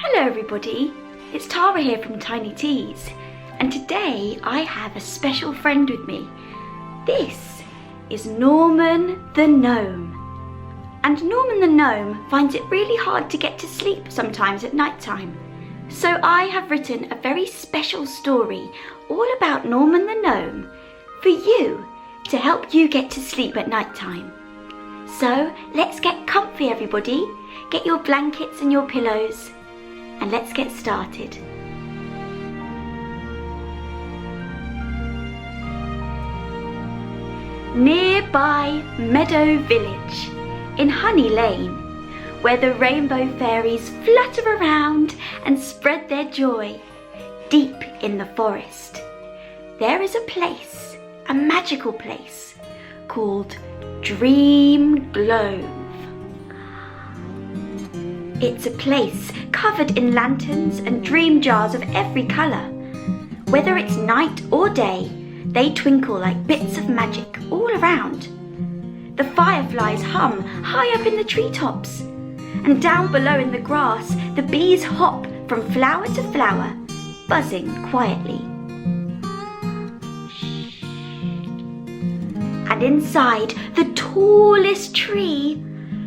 Hello everybody, it's Tara here from Tiny Teas, and today I have a special friend with me. This is Norman the Gnome. And Norman the Gnome finds it really hard to get to sleep sometimes at night time. So I have written a very special story all about Norman the Gnome for you to help you get to sleep at night time. So let's get comfy everybody, get your blankets and your pillows, and let's get started. Nearby Meadow Village, in Honey Lane, where the rainbow fairies flutter around and spread their joy, deep in the forest, there is a place, a magical place, called Dream Grove. It's a place covered in lanterns and dream jars of every colour. Whether it's night or day, they twinkle like bits of magic all around. The fireflies hum high up in the treetops, and down below in the grass, the bees hop from flower to flower, buzzing quietly. And inside the tallest tree,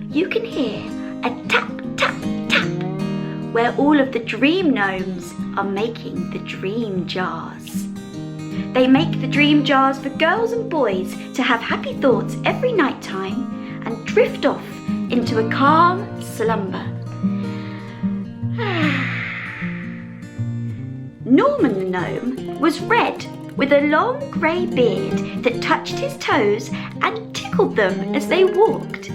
you can hear a tap, tap, tap, where all of the dream gnomes are making the dream jars. They make the dream jars for girls and boys to have happy thoughts every night time and drift off into a calm slumber. Norman the Gnome was red, with a long grey beard that touched his toes and tickled them as they walked.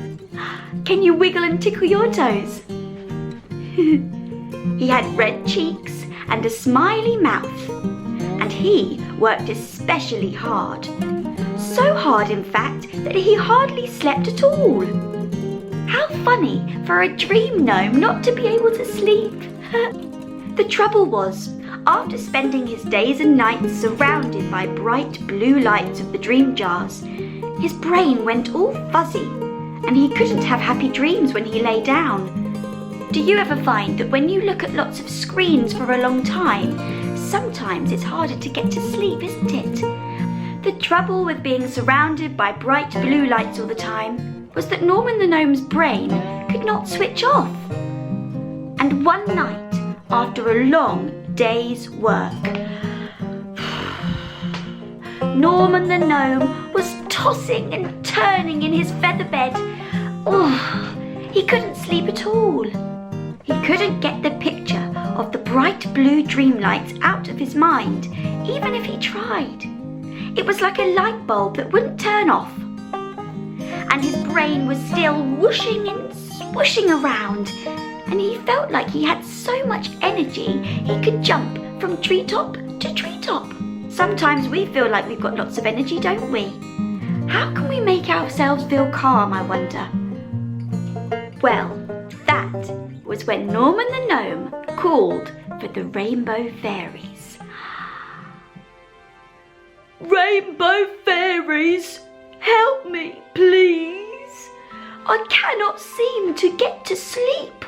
Can you wiggle and tickle your toes? He had red cheeks and a smiley mouth, and he worked especially hard. So hard, in fact, that he hardly slept at all. How funny for a dream gnome not to be able to sleep. The trouble was, after spending his days and nights surrounded by bright blue lights of the dream jars, his brain went all fuzzy, and he couldn't have happy dreams when he lay down. Do you ever find that when you look at lots of screens for a long time, sometimes it's harder to get to sleep, isn't it? The trouble with being surrounded by bright blue lights all the time was that Norman the Gnome's brain could not switch off. And one night, after a long day's work, Norman the Gnome was tossing and turning in his feather bed. Oh, he couldn't sleep at all. He couldn't get the picture of the bright blue dream lights out of his mind, even if he tried. It was like a light bulb that wouldn't turn off. And his brain was still whooshing and swooshing around, and he felt like he had so much energy he could jump from treetop to treetop. Sometimes we feel like we've got lots of energy, don't we? How can we make ourselves feel calm, I wonder? Well, that was when Norman the Gnome called for the rainbow fairies. Rainbow fairies, help me, please. I cannot seem to get to sleep.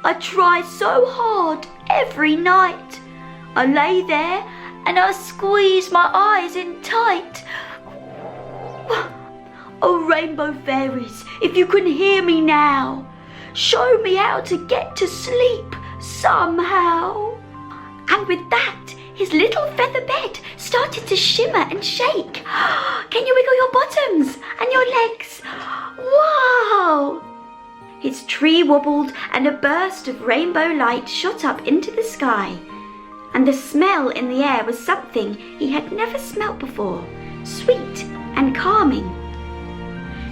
I try so hard every night. I lay there and I squeeze my eyes in tight. Oh, rainbow fairies, if you can hear me now, show me how to get to sleep somehow. And with that, his little feather bed started to shimmer and shake. Can you wiggle your bottoms and your legs? Wow! His tree wobbled and a burst of rainbow light shot up into the sky. And the smell in the air was something he had never smelt before, sweet and calming.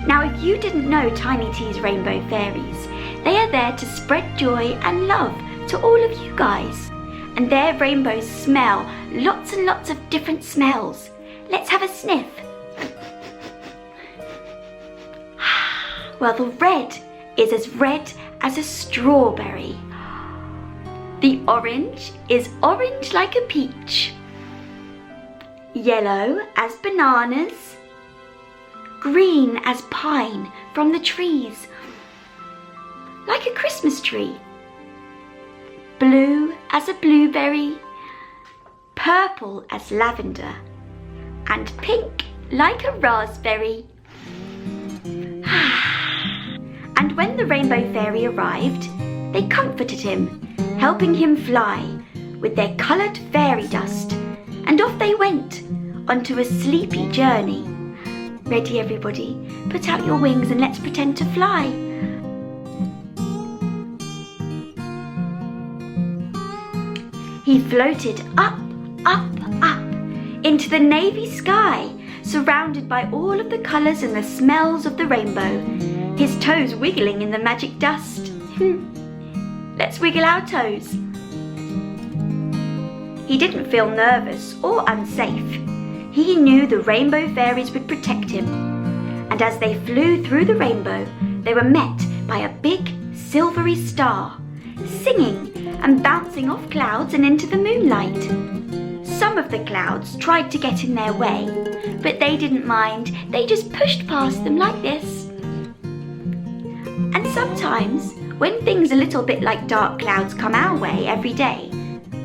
Now, if you didn't know Tiny Tea's rainbow fairies, they are there to spread joy and love to all of you guys. And their rainbows smell lots and lots of different smells. Let's have a sniff. Well, the red is as red as a strawberry. The orange is orange like a peach. Yellow as bananas. Green as pine from the trees, like a Christmas tree. blue as a blueberry, purple as lavender, and pink like a raspberry. And when the Rainbow Fairy arrived, they comforted him, helping him fly with their coloured fairy dust, and off they went onto a sleepy journey. Ready, everybody? Put out your wings and let's pretend to fly. He floated up, up, up into the navy sky, surrounded by all of the colours and the smells of the rainbow, his toes wiggling in the magic dust. Let's wiggle our toes. He didn't feel nervous or unsafe. He knew the Rainbow Fairies would protect him. And as they flew through the rainbow, they were met by a big silvery star, singing and bouncing off clouds and into the moonlight. Some of the clouds tried to get in their way, but they didn't mind. They just pushed past them like this. And sometimes, when things a little bit like dark clouds come our way every day,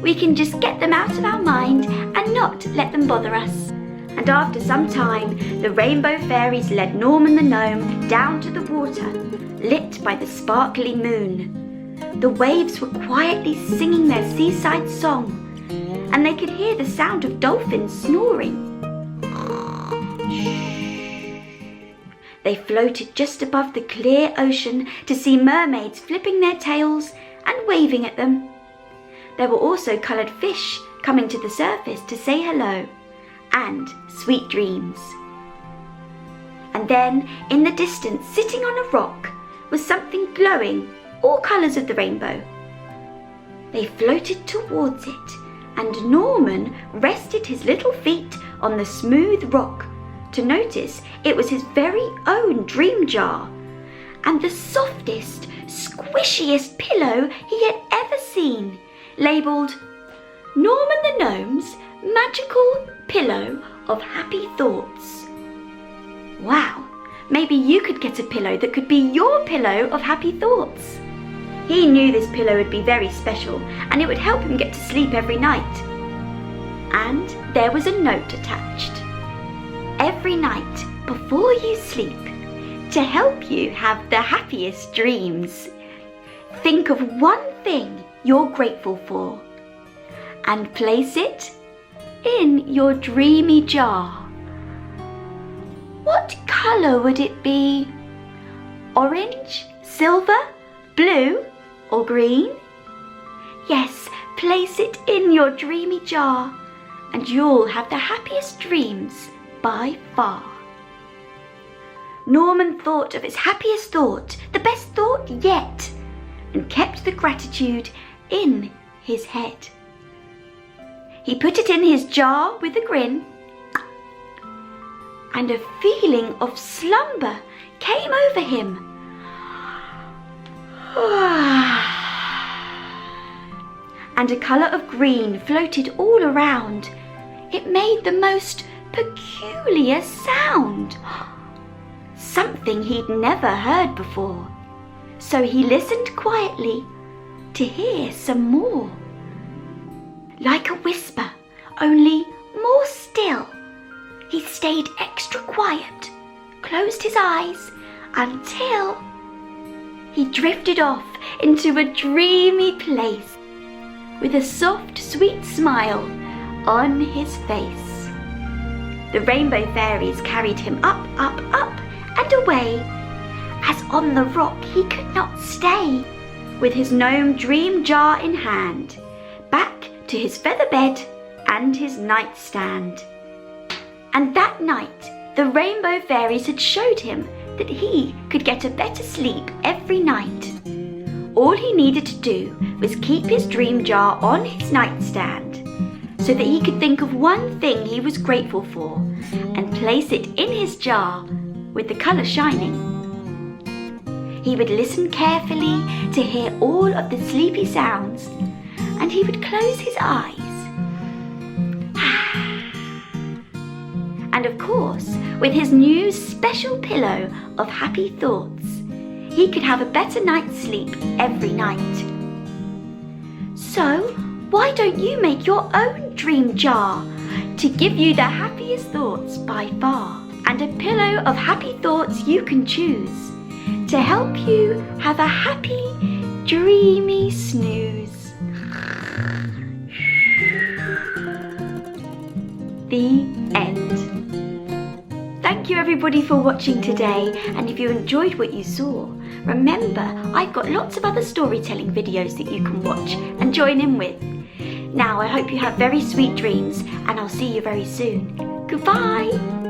we can just get them out of our mind and not let them bother us. And after some time, the Rainbow Fairies led Gnome the Gnome down to the water, lit by the sparkly moon. The waves were quietly singing their seaside song, and they could hear the sound of dolphins snoring. They floated just above the clear ocean to see mermaids flipping their tails and waving at them. There were also coloured fish coming to the surface to say hello, and sweet dreams. And then, in the distance, sitting on a rock, was something glowing, all colours of the rainbow. They floated towards it, and Norman rested his little feet on the smooth rock to notice it was his very own dream jar, and the softest, squishiest pillow he had ever seen, labelled Norman the Gnome's Magical Pillow of Happy Thoughts. Wow, maybe you could get a pillow that could be your pillow of happy thoughts. He knew this pillow would be very special and it would help him get to sleep every night. And there was a note attached. Every night before you sleep, to help you have the happiest dreams, think of one thing you're grateful for and place it in your dreamy jar. What colour would it be? Orange, silver, blue or green? Yes, place it in your dreamy jar and you'll have the happiest dreams by far. Norman thought of his happiest thought, the best thought yet, and kept the gratitude in his head. He put it in his jar with a grin, and a feeling of slumber came over him. And a colour of green floated all around. It made the most peculiar sound, something he'd never heard before. So he listened quietly to hear some more. Like a whisper, only more still. He stayed extra quiet, closed his eyes until he drifted off into a dreamy place with a soft, sweet smile on his face. The Rainbow Fairies carried him up, up, up and away, as on the rock he could not stay, with his gnome dream jar in hand, back to his feather bed and his nightstand. And that night the Rainbow Fairies had showed him that he could get a better sleep every night. All he needed to do was keep his dream jar on his nightstand so that he could think of one thing he was grateful for and place it in his jar with the colour shining. He would listen carefully to hear all of the sleepy sounds, and he would close his eyes. And of course, with his new special pillow of happy thoughts, he could have a better night's sleep every night. So, why don't you make your own dream jar to give you the happiest thoughts by far, and a pillow of happy thoughts you can choose to help you have a happy, dreamy snooze. The end. Thank you everybody for watching today, and if you enjoyed what you saw, remember I've got lots of other storytelling videos that you can watch and join in with. Now I hope you have very sweet dreams, and I'll see you very soon. Goodbye!